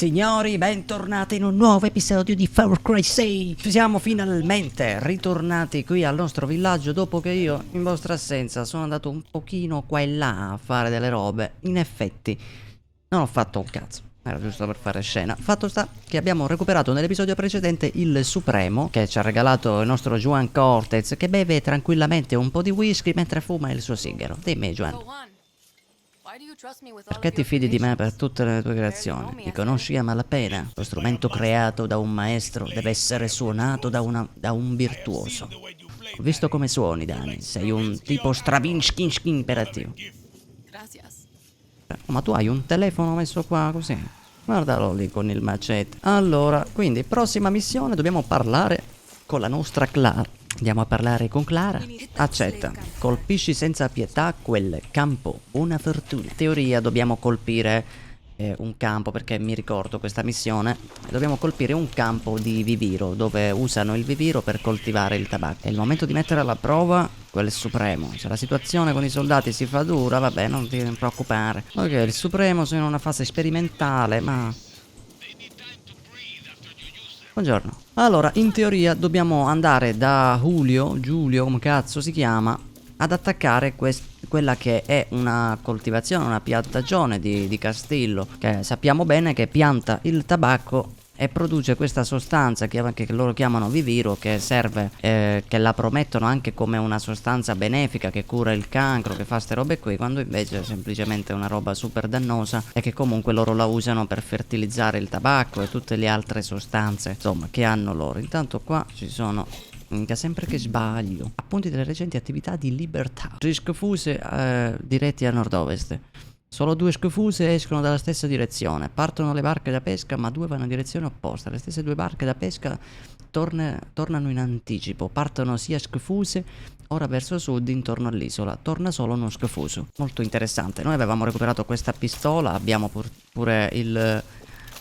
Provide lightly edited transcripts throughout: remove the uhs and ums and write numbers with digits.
signori, bentornati in un nuovo episodio di Far Cry 6. Ci siamo finalmente ritornati qui al nostro villaggio dopo che io, in vostra assenza, sono andato un pochino qua e là a fare delle robe. In effetti, non ho fatto un cazzo. Era giusto per fare scena. Fatto sta che abbiamo recuperato nell'episodio precedente il Supremo, che ci ha regalato il nostro Juan Cortez, che beve tranquillamente un po' di whisky mentre fuma il suo sigaro. Dimmi, Juan. Perché ti fidi di me per tutte le tue creazioni? Mi conosci a malapena. Lo strumento creato da un maestro deve essere suonato da un virtuoso. Ho visto come suoni, Dani. Sei un tipo Stravinsky imperativo. Ma tu hai un telefono messo qua così? Guardalo lì con il macete. Allora, quindi, prossima missione, dobbiamo parlare con la nostra Clara. Andiamo a parlare con Clara. Accetta. Colpisci senza pietà quel campo. Una fortuna. In teoria dobbiamo colpire un campo, perché mi ricordo questa missione. Dobbiamo colpire un campo di viviro, dove usano il viviro per coltivare il tabacco. È il momento di mettere alla prova quel Supremo. Se la situazione con i soldati si fa dura, vabbè, non ti preoccupare. Ok, il Supremo sono in una fase sperimentale, ma... Buongiorno. Allora, in teoria dobbiamo andare da Giulio, come cazzo si chiama, ad attaccare quella che è una coltivazione, una piantagione di Castillo, che sappiamo bene che pianta il tabacco e produce questa sostanza che loro chiamano viviro, che serve, che la promettono anche come una sostanza benefica che cura il cancro, che fa ste robe qui, quando invece è semplicemente una roba super dannosa e che comunque loro la usano per fertilizzare il tabacco e tutte le altre sostanze, insomma, che hanno loro. Intanto qua ci sono... Minchia, sempre che sbaglio. Appunti delle recenti attività di libertà. 3 scafuse diretti a nord-ovest. Solo 2 scafuse escono dalla stessa direzione. Partono le barche da pesca, ma 2 vanno in direzione opposta. Le stesse 2 barche da pesca tornano in anticipo. Partono sia scafuse, ora verso sud, intorno all'isola. Torna solo uno scafuso. Molto interessante. Noi avevamo recuperato questa pistola. Abbiamo pure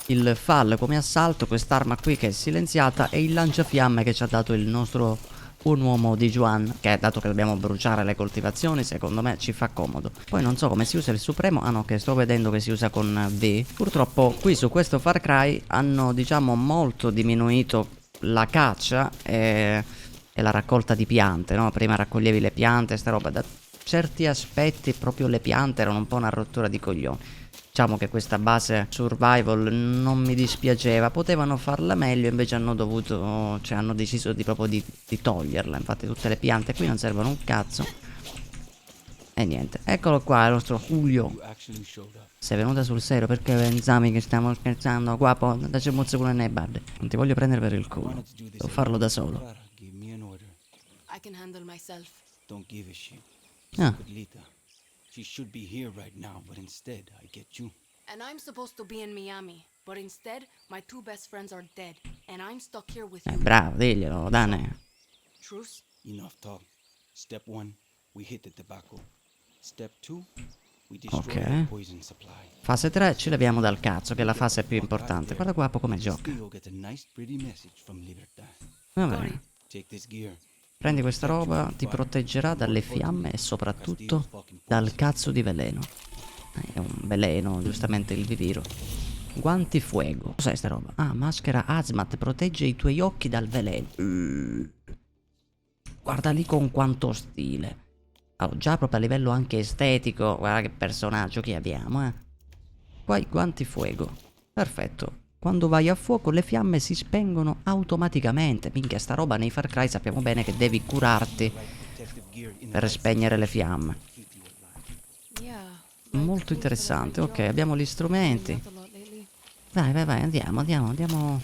il FAL come assalto. Quest'arma qui che è silenziata. E il lanciafiamme che ci ha dato il nostro... un uomo di Juan, che dato che dobbiamo bruciare le coltivazioni, secondo me ci fa comodo. Poi non so come si usa il Supremo. Ah no, che sto vedendo che si usa con V. Purtroppo qui su questo Far Cry hanno, diciamo, molto diminuito la caccia e la raccolta di piante, no? Prima raccoglievi le piante, sta roba. Da certi aspetti proprio le piante erano un po' una rottura di coglioni. Diciamo che questa base survival non mi dispiaceva, potevano farla meglio, invece hanno dovuto, cioè hanno deciso proprio di toglierla. Infatti tutte le piante qui non servono un cazzo. E niente, eccolo qua il nostro Giulio. Sei venuta sul serio perché pensavi che stiamo scherzando? Qua poi daci un mozzo nei bad. Non ti voglio prendere per il culo, devo farlo da solo. Ah. She should be here right now, but instead I get you. And I'm supposed to be in Miami, but instead my 2 best friends are dead, and I'm stuck here with you. Bravo, diglielo, Dane. Truce? Enough talk. Step 1, we hit the tobacco. Step 2, we destroy the poison supply. Fase 3 ci leviamo dal cazzo, che è la fase più importante. Guarda qua come gioca. Va bene. Take this gear. Prendi questa roba, ti proteggerà dalle fiamme e soprattutto dal cazzo di veleno. È un veleno, giustamente il viviro. Guanti fuego. Cos'è sta roba? Ah, maschera hazmat, protegge i tuoi occhi dal veleno. Guarda lì con quanto stile. Allora, già proprio a livello anche estetico, guarda che personaggio che abbiamo, eh. Poi guanti fuego. Perfetto. Quando vai a fuoco le fiamme si spengono automaticamente. Minchia, sta roba nei Far Cry sappiamo bene che devi curarti per spegnere le fiamme. Molto interessante. Ok, abbiamo gli strumenti. Vai, andiamo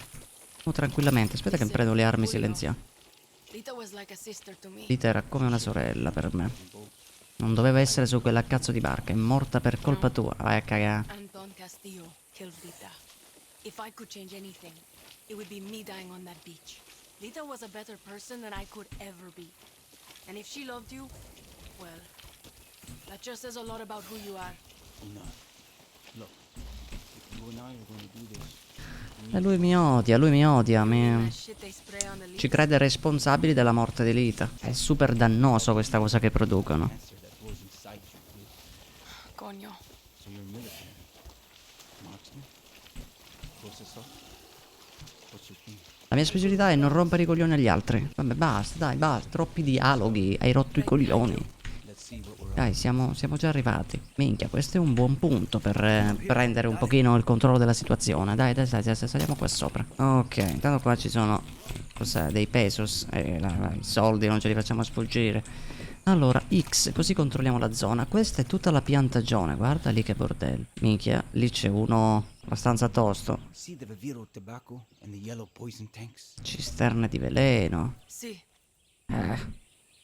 tranquillamente. Aspetta che prendo le armi silenziate. Lita era come una sorella per me. Non doveva essere su quella cazzo di barca. È morta per colpa tua. Vai a cagare. If I could change anything, it would be me dying on that beach. Lita was a better person than I could ever be. And if she loved you, well, that just says a lot about who you are. Enough. Look, if you and I are going to do this. E lui mi odia, ci crede responsabili della morte di Lita. È super dannoso questa cosa che producono. Coño. So you're military. Marksman? processor? What's your theme? La mia specialità è non rompere i coglioni agli altri. Vabbè, basta, dai, basta. Troppi dialoghi. Hai rotto i coglioni. Let's see what we're Dai, siamo già arrivati. Minchia, questo è un buon punto per prendere un pochino il controllo della situazione. Dai, saliamo qua sopra. Ok, intanto qua ci sono, cos'è, dei pesos. I soldi non ce li facciamo sfuggire. Allora, X, così controlliamo la zona. Questa è tutta la piantagione. Guarda lì che bordello. Minchia, lì c'è uno abbastanza tosto. See the Viviro tobacco and the yellow poison tanks? Cisterne di veleno. Sì.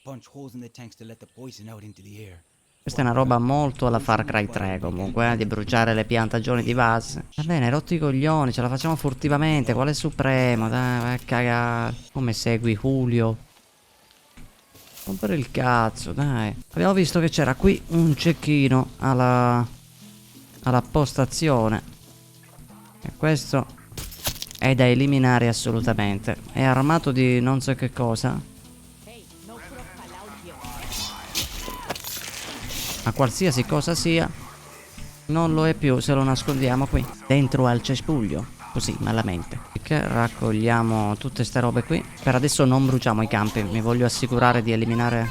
Punch holes in the tanks to let the poison out into the air. Questa è una roba molto alla Far Cry 3 comunque, di bruciare le piantagioni di Vaz. Va bene, rotti i coglioni, ce la facciamo furtivamente. Quale supremo? Dai, vai a cagare. Come segui Julio? Rompere il cazzo, dai. Abbiamo visto che c'era qui un cecchino alla postazione. E questo è da eliminare assolutamente. È armato di non so che cosa. Ma qualsiasi cosa sia, non lo è più se lo nascondiamo qui, dentro al cespuglio, così, malamente. Che raccogliamo tutte ste robe qui. Per adesso non bruciamo i campi, mi voglio assicurare di eliminare...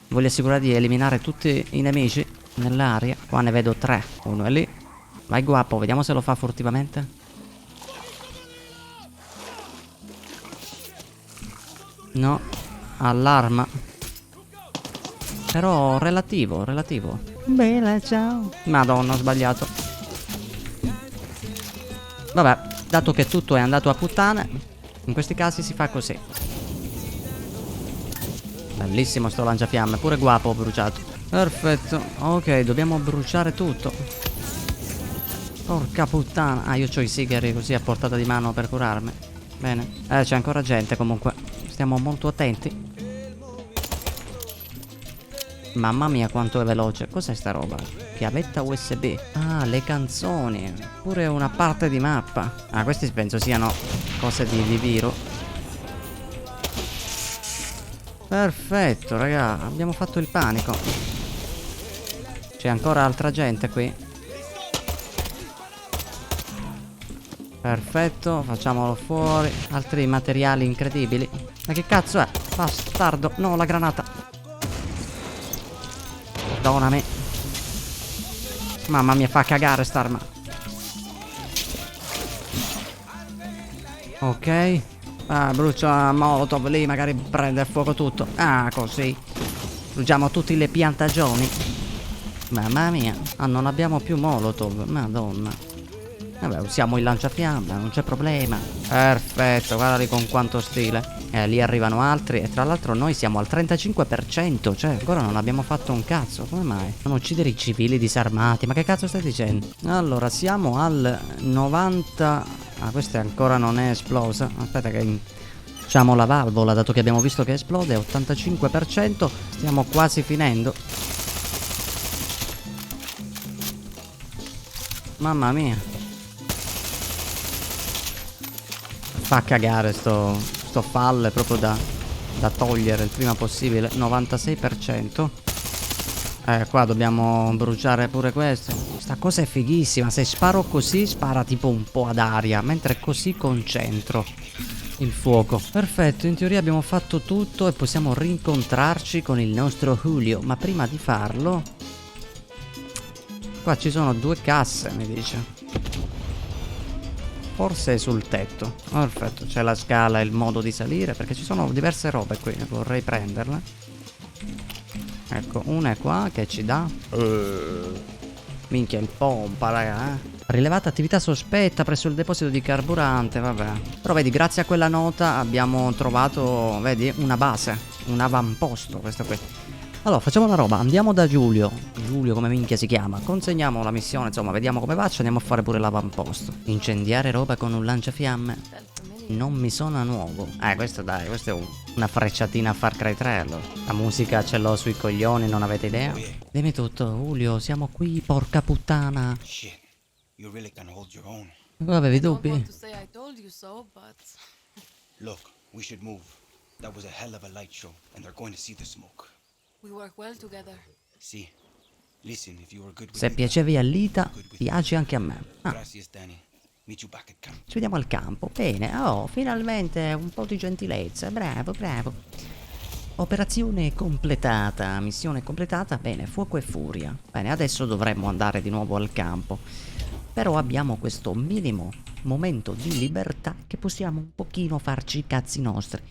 Voglio assicurare di eliminare tutti i nemici nell'area. Qua ne vedo 3, uno è lì. Vai guapo, vediamo se lo fa furtivamente. No, all'arma. Però relativo. Bella, ciao. Madonna, ho sbagliato. Vabbè, dato che tutto è andato a puttane, in questi casi si fa così. Bellissimo sto lanciafiamme, pure guapo ho bruciato. Perfetto, ok, dobbiamo bruciare tutto. Porca puttana. Ah, io ho i sigari così a portata di mano per curarmi. Bene, c'è ancora gente comunque. Stiamo molto attenti. Mamma mia quanto è veloce. Cos'è sta roba? Chiavetta USB. Ah, le canzoni. Pure una parte di mappa. Ah, questi penso siano cose di Viviro. Perfetto, raga. Abbiamo fatto il panico. C'è ancora altra gente qui. Perfetto, facciamolo fuori. Altri materiali incredibili. Ma che cazzo è? Bastardo. No, la granata. Perdonami. Mamma mia, fa cagare st'arma. Ok. Ah, brucia molotov lì, magari prende a fuoco tutto. Ah, così. Bruciamo tutte le piantagioni. Mamma mia. Ah, non abbiamo più molotov. Madonna. Vabbè, usiamo il lanciafiamme, non c'è problema. Perfetto, guardali con quanto stile. Lì arrivano altri. E tra l'altro noi siamo al 35%. Cioè, ancora non abbiamo fatto un cazzo. Come mai? Non uccidere i civili disarmati. Ma che cazzo stai dicendo? Allora, siamo al 90. Ah, questa ancora non è esplosa. Aspetta che facciamo la valvola, dato che abbiamo visto che esplode. 85%. Stiamo quasi finendo. Mamma mia. Fa cagare sto fall, è proprio da togliere il prima possibile. 96%. Qua dobbiamo bruciare pure questo. Sta cosa è fighissima. Se sparo così spara tipo un po' ad aria, mentre così concentro il fuoco. Perfetto, in teoria abbiamo fatto tutto e possiamo rincontrarci con il nostro Julio. Ma prima di farlo, qua ci sono 2 casse, mi dice. Forse è sul tetto. Perfetto, c'è la scala e il modo di salire, perché ci sono diverse robe qui. Vorrei prenderle. Ecco, una è qua che ci dà. Minchia, il pompa, raga. Rilevata attività sospetta presso il deposito di carburante, vabbè. Però vedi, grazie a quella nota abbiamo trovato, vedi, una base. Un avamposto, questo qui. Allora, facciamo una roba, andiamo da Giulio. Giulio come minchia si chiama. Consegniamo la missione, insomma, vediamo come va. Ci andiamo a fare pure l'avamposto. Incendiare roba con un lanciafiamme non mi suona nuovo. Questo dai, questo è una frecciatina a Far Cry 3 allora. La musica ce l'ho sui coglioni, non avete idea? Dimmi tutto, Giulio, siamo qui, porca puttana. Shit, you really can hold your own. Avevi Don't dubbi? want to say I told you so, but Look, we should move. That was a hell of a light show, and they're going to see the smoke. we work well together. See, listen, if you were good with Se me, piacevi a Lita, piace anche a me. Ah, gracias, Danny. Meet you back at camp. Ci vediamo al campo. Bene. Oh, finalmente un po' di gentilezza. Bravo, bravo. Operazione completata. Missione completata. Bene, fuoco e furia. Bene, adesso dovremmo andare di nuovo al campo. Però abbiamo questo minimo momento di libertà che possiamo un pochino farci i cazzi nostri.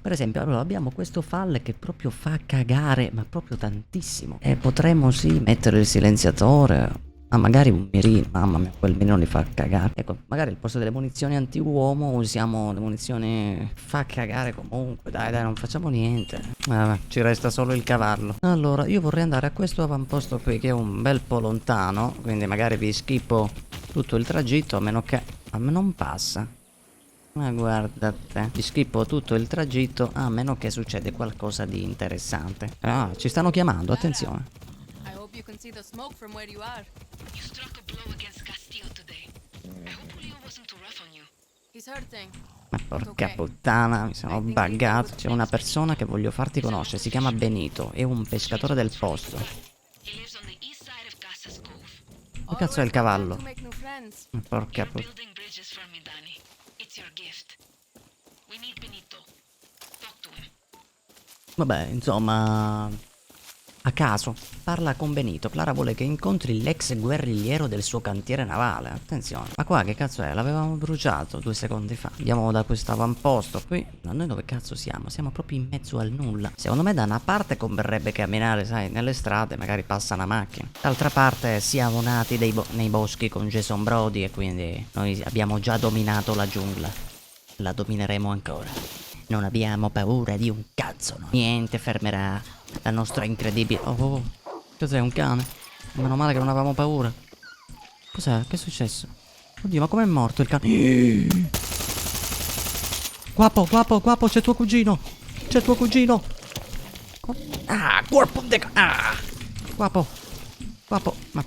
Per esempio, allora abbiamo questo fall che proprio fa cagare, ma proprio tantissimo. E potremmo sì mettere il silenziatore. Ah, magari un mirino. Mamma mia, quel mirino li fa cagare. Ecco, magari al posto delle munizioni anti-uomo usiamo le munizioni. Fa cagare comunque. Dai, dai, non facciamo niente. Vabbè, ci resta solo il cavallo. Allora, io vorrei andare a questo avamposto qui, che è un bel po' lontano. Quindi magari vi schippo tutto il tragitto, a meno che. A me non passa. Ma guarda te, vi schippo tutto il tragitto a meno che succede qualcosa di interessante. Ah, ci stanno chiamando, attenzione. I hope you can see the smoke from where you are. You struck a blow against Castile today. I hope Leo wasn't too rough on you. He's hurting. Ma porca puttana, mi sono buggato. C'è una persona che voglio farti conoscere, si chiama Benito, è un pescatore del posto. He lives on the east side of Casas Cove. Che cazzo è il cavallo? To make new friends. Porca You're puttana. building bridges for me, Danny. It's your gift. We need Benito. Talk to him. Vabbè, insomma, a caso, parla con Benito. Clara vuole che incontri l'ex guerrigliero del suo cantiere navale. Attenzione. Ma qua che cazzo è? L'avevamo bruciato 2 secondi fa. Andiamo da questo avamposto qui. Ma noi dove cazzo siamo? Siamo proprio in mezzo al nulla. Secondo me da una parte converrebbe camminare, sai, nelle strade, magari passa una macchina. D'altra parte siamo nati nei boschi con Jason Brody e quindi noi abbiamo già dominato la giungla. La domineremo ancora. Non abbiamo paura di un cazzo, no? Niente fermerà la nostra incredibile. Oh. Cos'è, un cane? Meno male che non avevamo paura. Cos'è? Che è successo? Oddio, ma com'è morto il cane? Guapo, c'è tuo cugino. C'è tuo cugino. Ah, corpo de. Ah. Guapo, ma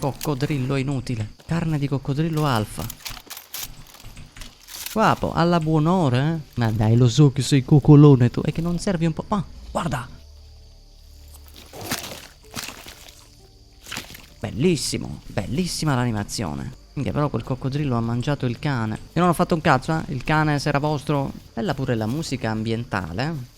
coccodrillo inutile. Carne di coccodrillo alfa. Guapo, alla buon'ora, eh? Ma dai, lo so che sei coccolone tu. E che non servi un po'. Ah, guarda. Bellissimo, bellissima l'animazione. Minchia, però quel coccodrillo ha mangiato il cane. Io non ho fatto un cazzo, eh? Il cane se era vostro. Bella pure la musica ambientale, eh?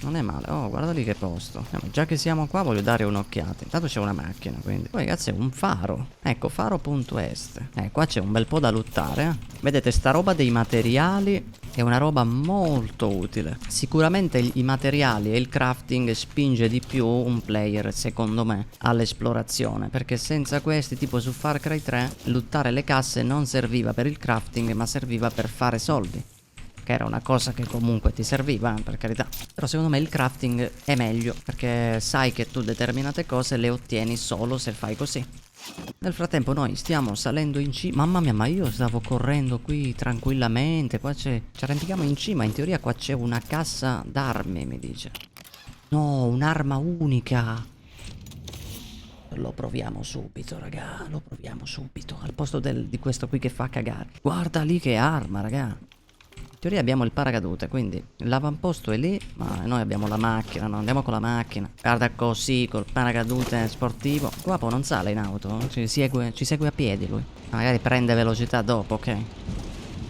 Non è male. Oh, guarda lì che posto. Ma già che siamo qua voglio dare un'occhiata. Intanto c'è una macchina, quindi. Poi ragazzi è un faro. Ecco, faro.est. Qua c'è un bel po' da lottare, eh. Vedete, sta roba dei materiali è una roba molto utile. Sicuramente i materiali e il crafting spinge di più un player, secondo me, all'esplorazione. Perché senza questi, tipo su Far Cry 3, lottare le casse non serviva per il crafting, ma serviva per fare soldi. Che era una cosa che comunque ti serviva, per carità. Però secondo me il crafting è meglio, perché sai che tu determinate cose le ottieni solo se fai così. Nel frattempo noi stiamo salendo in cima. Mamma mia, ma io stavo correndo qui tranquillamente. Qua ci arrampichiamo in cima. In teoria qua c'è una cassa d'armi, mi dice. No, un'arma unica. Lo proviamo subito, raga. Lo proviamo subito. Al posto di questo qui che fa cagare. Guarda lì che arma, raga. In teoria abbiamo il paracadute, quindi l'avamposto è lì, ma noi abbiamo la macchina, no? Andiamo con la macchina. Guarda così, col paracadute sportivo. Guapo non sale in auto, ci segue a piedi lui. Magari prende velocità dopo, ok?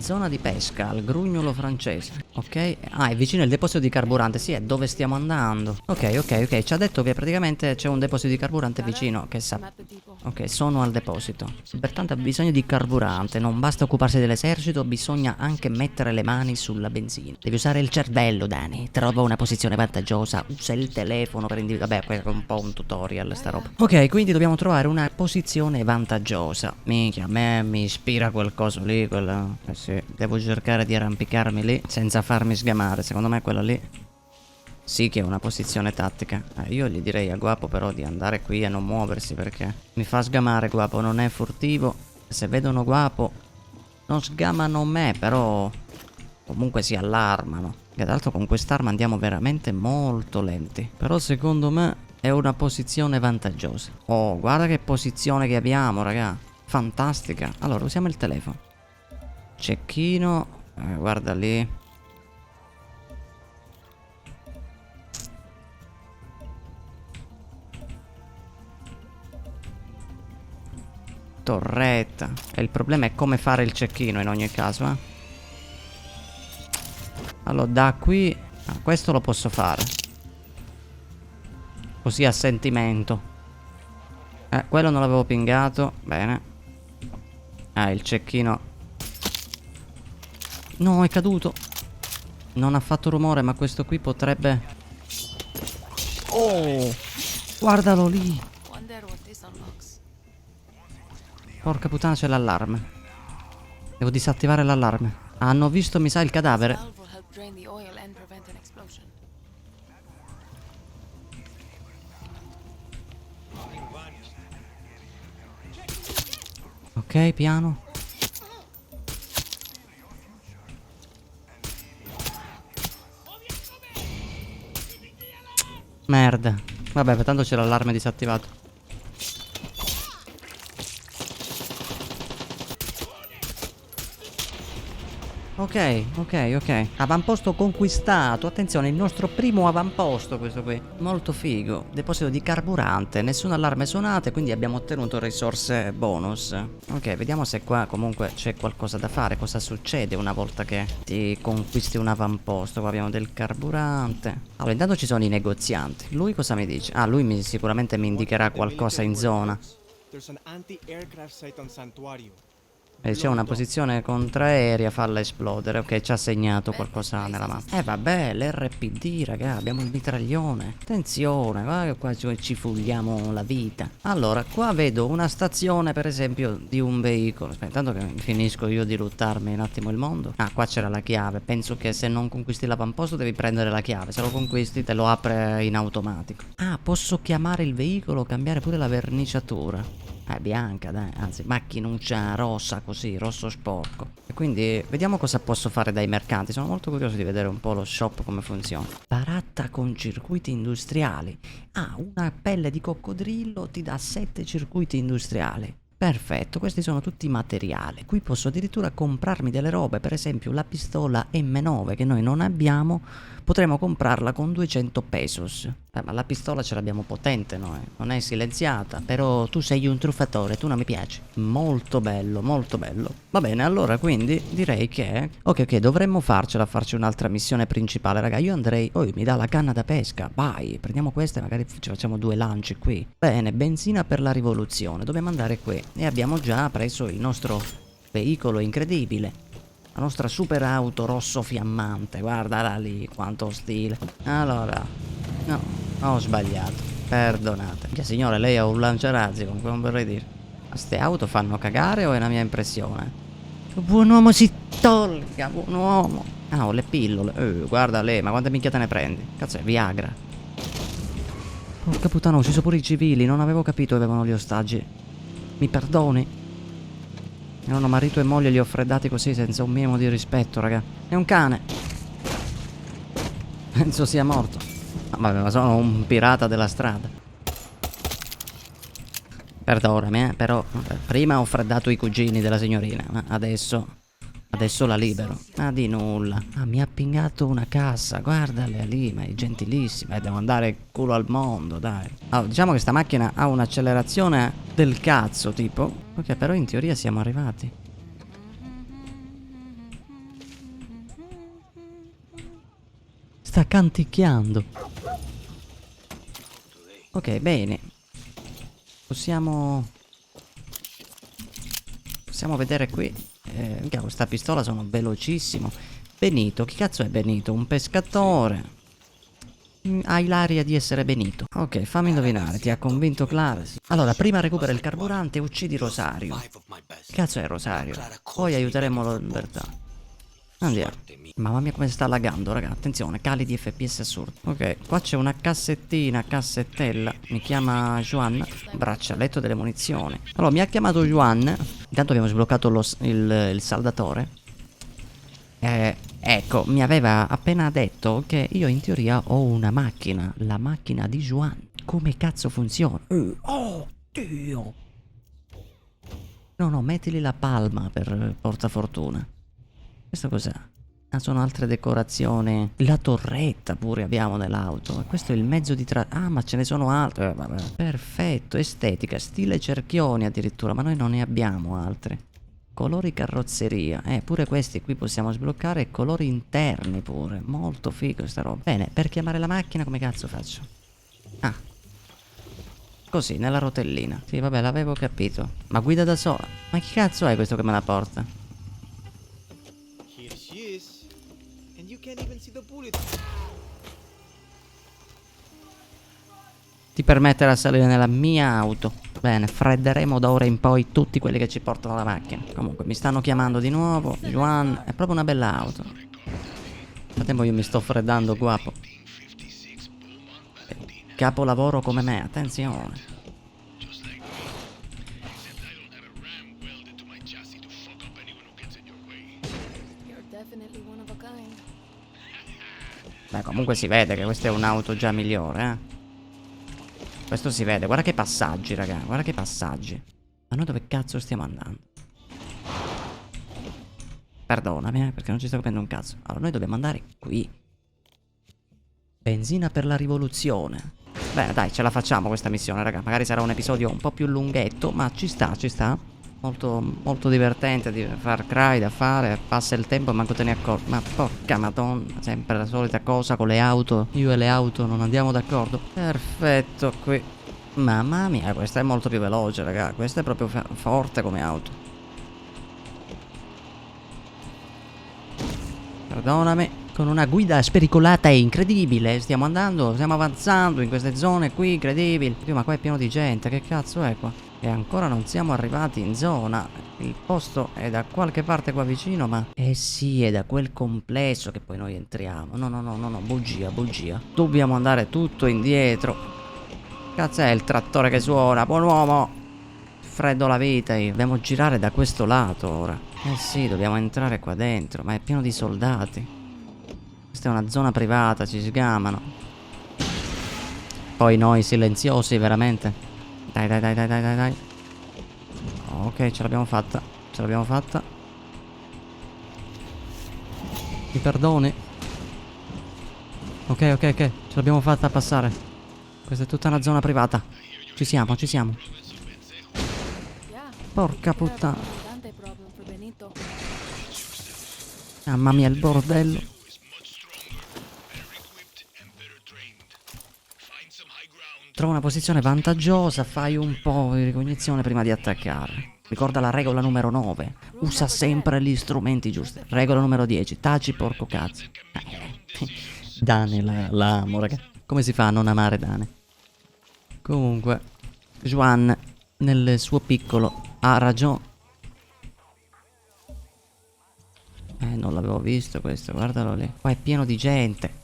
Zona di pesca, al grugnolo francese. Ok? Ah, è vicino il deposito di carburante. Sì, è dove stiamo andando. Ok. Ci ha detto che praticamente c'è un deposito di carburante vicino. Che sa. I'm at the depot. Ok, sono al deposito. Pertanto ha bisogno di carburante. Non basta occuparsi dell'esercito, bisogna anche mettere le mani sulla benzina. Devi usare il cervello, Dani. Trova una posizione vantaggiosa. Usa il telefono per individuare. Vabbè, questo è un po' un tutorial, sta roba. Ok, quindi dobbiamo trovare una posizione vantaggiosa. Minchia, a me mi ispira quel coso lì. Quella. Sì. Devo cercare di arrampicarmi lì senza farmi sgamare. Secondo me quella lì sì che è una posizione tattica. Io gli direi a Guapo però di andare qui e non muoversi, perché mi fa sgamare Guapo. Non è furtivo. Se vedono Guapo non sgamano me, però comunque si allarmano. E tra l'altro con quest'arma andiamo veramente molto lenti. Però secondo me è una posizione vantaggiosa. Oh, guarda che posizione che abbiamo, raga. Fantastica. Allora usiamo il telefono. Cecchino, guarda lì. torretta. E il problema è come fare il cecchino in ogni caso, eh. Allora, da qui... Ah, questo lo posso fare. Così a sentimento. Quello non l'avevo pingato. Bene. Il cecchino. No, è caduto. Non ha fatto rumore, ma questo qui potrebbe... Oh! Guardalo lì. Wonder what this unlocks. Porca puttana, c'è l'allarme. Devo disattivare l'allarme. Hanno visto, mi sa, il cadavere. Valve will help drain the oil and prevent an explosion. Ok, piano. Merda. Vabbè, tanto c'è l'allarme disattivato. Ok, ok, ok. Avamposto conquistato. Attenzione, il nostro primo avamposto questo qui. Molto figo. Deposito di carburante. Nessuna allarme suonate, quindi abbiamo ottenuto risorse bonus. Ok, vediamo se qua comunque c'è qualcosa da fare. Cosa succede una volta che ti conquisti un avamposto. Qua abbiamo del carburante. Allora, intanto ci sono i negozianti. Lui cosa mi dice? Ah, lui sicuramente mi indicherà qualcosa in zona. There's an anti-aircraft site on Santuario. E c'è una posizione contraerea, falla esplodere. Ok, ci ha segnato qualcosa nella mappa. Vabbè, l'RPD, raga, abbiamo il mitraglione. Attenzione, guarda che qua ci fugliamo la vita. Allora, qua vedo una stazione, per esempio, di un veicolo. Aspetta, intanto che finisco io di luttarmi un attimo il mondo. Ah, qua c'era la chiave. Penso che se non conquisti l'avamposto devi prendere la chiave. Se lo conquisti te lo apre in automatico. Ah, posso chiamare il veicolo, cambiare pure la verniciatura. Bianca, dai, anzi macchinuccia rossa così, rosso sporco. E quindi vediamo cosa posso fare dai mercanti. Sono molto curioso di vedere un po' lo shop come funziona. Baratta con circuiti industriali. Ah, una pelle di coccodrillo ti dà 7 circuiti industriali. Perfetto, questi sono tutti materiali. Qui posso addirittura comprarmi delle robe, per esempio la pistola M9 che noi non abbiamo, potremo comprarla con 200 pesos. Ma la pistola ce l'abbiamo potente noi, non è silenziata, però tu sei un truffatore, tu non mi piaci. Molto bello, molto bello. Va bene, allora quindi direi che... Ok, dovremmo farci un'altra missione principale, raga. Io andrei... Oh, mi dà la canna da pesca, vai, prendiamo questa e magari ci facciamo 2 lanci qui. Bene, benzina per la rivoluzione, dobbiamo andare qui. E abbiamo già preso il nostro veicolo incredibile. La nostra super auto rosso fiammante. Guardala lì, quanto stile. Allora, no, ho sbagliato. Perdonate. Mia signore, lei ha un lanciarazzi, comunque non vorrei dire. Ma ste auto fanno cagare o è una mia impressione? Buon uomo si tolga, buon uomo. Ah, ho le pillole. Guarda lei, ma quante minchiate ne prendi? Cazzo è Viagra. Porca puttana, ho ucciso pure i civili. Non avevo capito che avevano gli ostaggi. Mi perdoni? Erano marito e moglie, li ho freddati così senza un minimo di rispetto, raga. È un cane. Penso sia morto. Ma sono un pirata della strada. Perdonami, però prima ho freddato i cugini della signorina, ma adesso la libero. Ma di nulla. Ah, mi ha pingato una cassa. Guardale lì, ma è gentilissima. Devo andare culo al mondo, dai. Allora, diciamo che sta macchina ha un'accelerazione del cazzo, tipo. Ok, però in teoria siamo arrivati. Sta canticchiando. Ok, bene. Possiamo vedere qui. Questa pistola sono velocissimo. Benito, chi cazzo è Benito? Un pescatore. Hai l'aria di essere Benito. Ok, fammi indovinare, ti ha convinto Clara? Sì. Allora, prima recupera il carburante e uccidi Rosario. Che cazzo è Rosario? Poi aiuteremo la libertà. Andiamo. Mamma mia come sta laggando, raga. Attenzione, cali di FPS assurdi. Ok, qua c'è una cassettella. Mi chiama Juan. Braccialetto delle munizioni. Allora, mi ha chiamato Juan. Intanto abbiamo sbloccato il saldatore. Ecco, mi aveva appena detto che io in teoria ho una macchina. La macchina di Juan. Come cazzo funziona? Oh, Dio. No, mettili la palma per portafortuna. Questo cos'è? Ah, sono altre decorazioni. La torretta pure abbiamo nell'auto. E questo è il mezzo di ah, ma ce ne sono altre. Vabbè. Perfetto, estetica, stile cerchioni addirittura, ma noi non ne abbiamo altri. Colori carrozzeria. Pure questi qui possiamo sbloccare. Colori interni pure. Molto figo sta roba. Bene, per chiamare la macchina come cazzo faccio? Ah. Così, nella rotellina. Sì, vabbè, l'avevo capito. Ma guida da sola. Ma chi cazzo è questo che me la porta? Here she is. And you can't even see the bullet. Ti permetterà di salire nella mia auto. Bene, fredderemo da ora in poi tutti quelli che ci portano la macchina. Comunque, mi stanno chiamando di nuovo. Juan, è proprio una bella auto. Nel frattempo io mi sto freddando, guapo. Capolavoro come me, attenzione. You're definitely one of a kind. Beh, comunque si vede che questa è un'auto già migliore, eh. Questo si vede. Guarda che passaggi, raga. Guarda che passaggi. Ma noi dove cazzo stiamo andando? Perdonami, perché non ci sto capendo un cazzo. Allora, noi dobbiamo andare qui. Benzina per la rivoluzione. Beh, dai, ce la facciamo questa missione, raga. Magari sarà un episodio un po' più lunghetto, ma ci sta, ci sta. Molto, molto divertente di Far Cry da fare. Passa il tempo e manco te ne accorgi. Ma porca madonna, sempre la solita cosa con le auto. Io e le auto non andiamo d'accordo. Perfetto, qui. Mamma mia, questa è molto più veloce, raga. Questa è proprio forte come auto. Perdonami. Con una guida spericolata e incredibile. Stiamo andando, stiamo avanzando in queste zone qui, incredibili. Ma qua è pieno di gente, che cazzo è qua? E ancora non siamo arrivati in zona. Il posto è da qualche parte qua vicino, ma... Eh sì, è da quel complesso che poi noi entriamo. No, no, no, no, no, bugia, bugia. Dobbiamo andare tutto indietro. Cazzo è il trattore che suona? Buon uomo! Freddo la vita io. Dobbiamo girare da questo lato ora. Eh sì, dobbiamo entrare qua dentro, ma è pieno di soldati. Questa è una zona privata, ci sgamano. Poi noi silenziosi, veramente. Dai, dai, dai, dai, dai, dai, dai. Ok, ce l'abbiamo fatta. Ce l'abbiamo fatta. Mi perdoni? Ok, ok, ok. Ce l'abbiamo fatta a passare. Questa è tutta una zona privata. Ci siamo, ci siamo. Yeah. Porca Care about puttana. the Dante problem for Benito. Mamma mia, il bordello. Trova una posizione vantaggiosa, fai un po' di ricognizione prima di attaccare. Ricorda la regola numero 9. Usa sempre gli strumenti giusti. Regola numero 10. Taci porco cazzo. Dane la amo, raga. Come si fa a non amare Dane? Comunque, Juan, nel suo piccolo, ha ragione. Non l'avevo visto questo, guardalo lì. Qua è pieno di gente.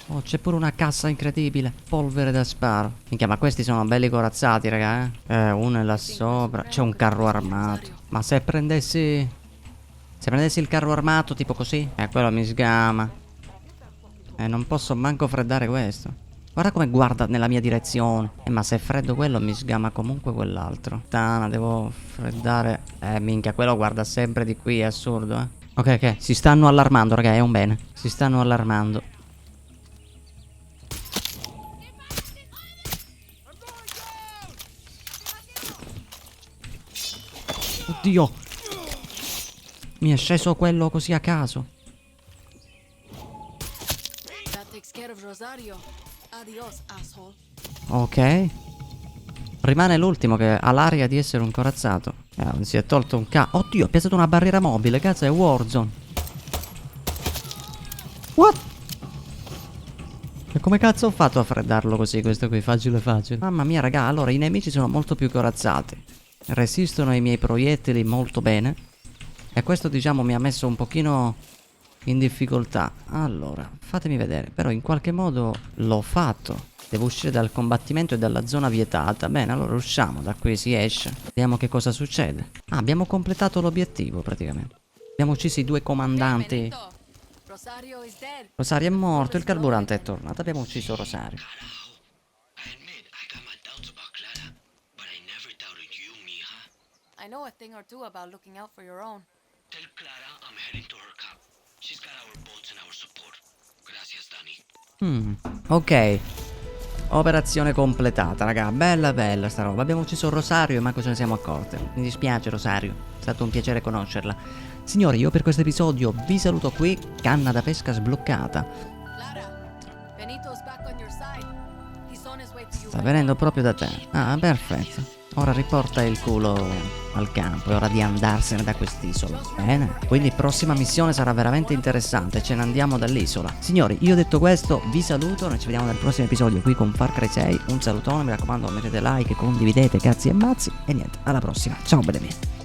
Oh, c'è pure una cassa incredibile. Polvere da sparo. Minchia, ma questi sono belli corazzati, raga, uno è là sopra. C'è un carro armato. Ma se prendessi... Se prendessi il carro armato, tipo così? Quello mi sgama. Non posso manco freddare questo. Guarda come guarda nella mia direzione. Ma se freddo quello, mi sgama comunque quell'altro. Tana, devo freddare. Minchia, quello guarda sempre di qui, è assurdo, eh. Ok, ok, si stanno allarmando, raga, è un bene. Si stanno allarmando. Oddio. Mi è sceso quello così a caso. That takes care of Rosario. Adios, asshole. Ok. Rimane l'ultimo che ha l'aria di essere un corazzato. Si è tolto un Oddio, ha piazzato una barriera mobile. Cazzo, è Warzone. What? E come cazzo ho fatto a freddarlo così, questo qui? Facile facile. Mamma mia, raga, allora i nemici sono molto più corazzati. Resistono ai miei proiettili molto bene. E questo, diciamo, mi ha messo un pochino in difficoltà. Allora, fatemi vedere. Però in qualche modo l'ho fatto. Devo uscire dal combattimento e dalla zona vietata. Bene, allora usciamo, da qui si esce. Vediamo che cosa succede. Ah, abbiamo completato l'obiettivo praticamente. Abbiamo ucciso i due comandanti. Rosario is dead. Rosario è morto, il carburante è tornato. Abbiamo ucciso Rosario. I admit I got my doubts about Clara, but I never doubted you, mija. I know a thing or two about looking out for your own. Tell Clara I'm get into her camp. She's got our boats and our support. Gracias, Dani. Ok. Operazione completata, raga. Bella bella sta roba. Abbiamo ucciso Rosario e manco ce ne siamo accorte. Mi dispiace, Rosario. È stato un piacere conoscerla. Signori, io per questo episodio vi saluto qui. Canna da pesca sbloccata. Lara, Benito's back on your side. He's on his way to you. Sta venendo proprio da te. Ah, perfetto. Ora riporta il culo al campo. È ora di andarsene da quest'isola. Bene. Quindi prossima missione sarà veramente interessante. Ce ne andiamo dall'isola. Signori, io detto questo vi saluto. Noi ci vediamo nel prossimo episodio qui con Far Cry 6. Un salutone, mi raccomando, mettete like, condividete, cazzi e mazzi. E niente, alla prossima. Ciao belle mie.